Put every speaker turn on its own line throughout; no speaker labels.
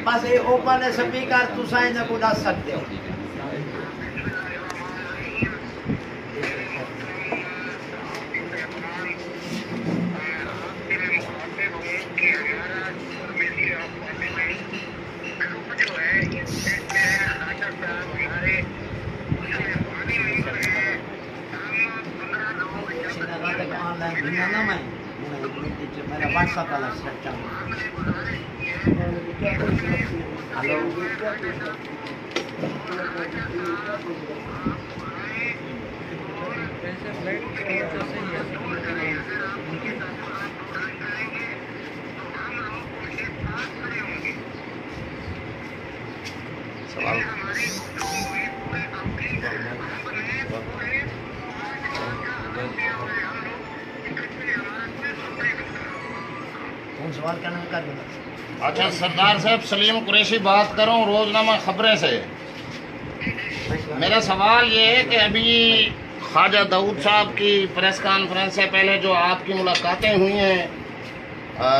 बस ये open speaker तुसां इन्हें को दस सकते हो। मेरा व्हाट्सएप वाला सेट चल हेलो
सवाल
सवाल करने का
अच्छा सरदार साहब सलीम कुरैशी बात करूं रोजनामा खबरें से। मेरा सवाल ये है कि अभी ख्वाजा दाऊद साहब की प्रेस कॉन्फ्रेंस से पहले जो आपकी मुलाकातें हुई हैं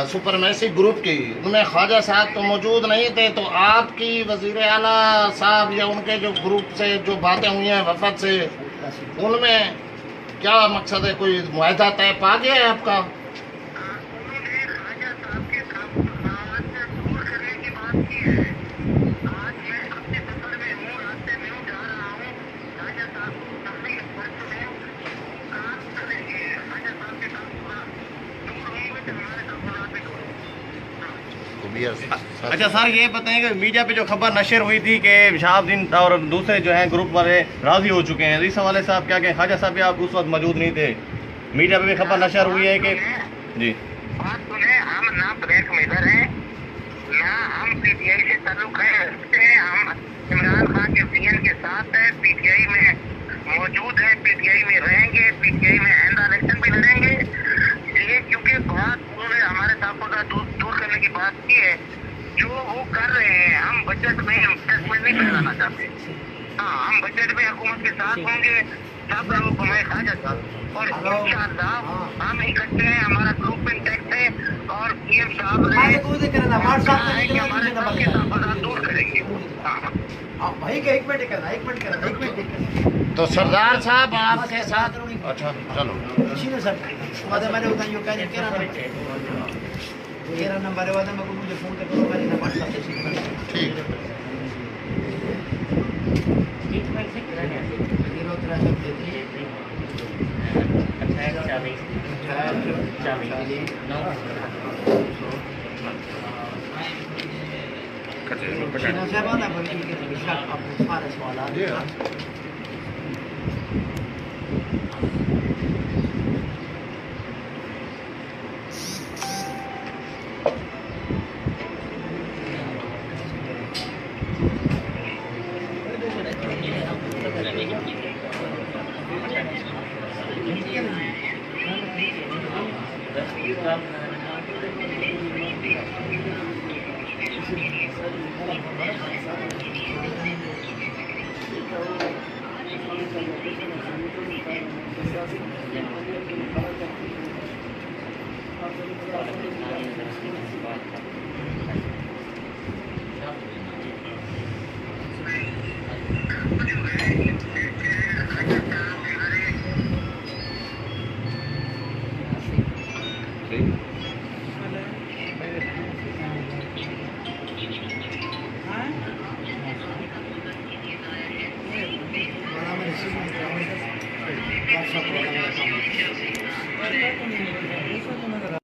सुपरमेसी ग्रुप की, उनमें ख्वाजा साहब तो मौजूद नहीं थे, तो आपकी वजीर आला साहब या उनके जो ग्रुप से जो बातें हुई हैं वफद से, उनमें क्या मकसद है? कोई मुआहदा तय पा गया है आपका?
अच्छा सर, ये बताएं कि मीडिया पे जो खबर नशर हुई थी कि शहाबुद्दीन और दूसरे जो हैं ग्रुप वाले राजी हो चुके हैं, इस हवाले से आप क्या कहें? ख्वाजा साहब भी आप उस वक्त मौजूद नहीं थे, मीडिया पे भी खबर नशर हुई है कि जी
बात सुने, हम ना ब्रेक मेजर है ना हम पीटीआई से ताल्लुक है। हम इमरान खान के पीएन के साथ है, पीटीआई में मौजूद है, पीटीआई में रहेंगे, पीटीआई में आइंदा इलेक्शन भी लड़ेंगे। ये क्योंकि बात उन्होंने हमारे ताक़ुदा दूर करने की बात की है, जो वो कर रहे हैं। हम बजट में इन्वेस्टमेंट नहीं कराना चाहते। हाँ, हम बजट में हुकूमत के साथ होंगे, सब लोग हमारे ख्वाजा साहब और इंशाअल्लाह हम इकट्ठे हैं। हमारा ग्रुप इंटैक्ट है और पीएम साहब ने दूर करेंगे।
भाई का एक मिनट करना
तो सरदार साहब आपके साथ। अच्छा चलो
सर मैंने उतना यो कह तेरा नंबर है, मैं मुझे फोन कर दो, मैंने व्हाट्सएप से
ठीक
व्हाट्सएप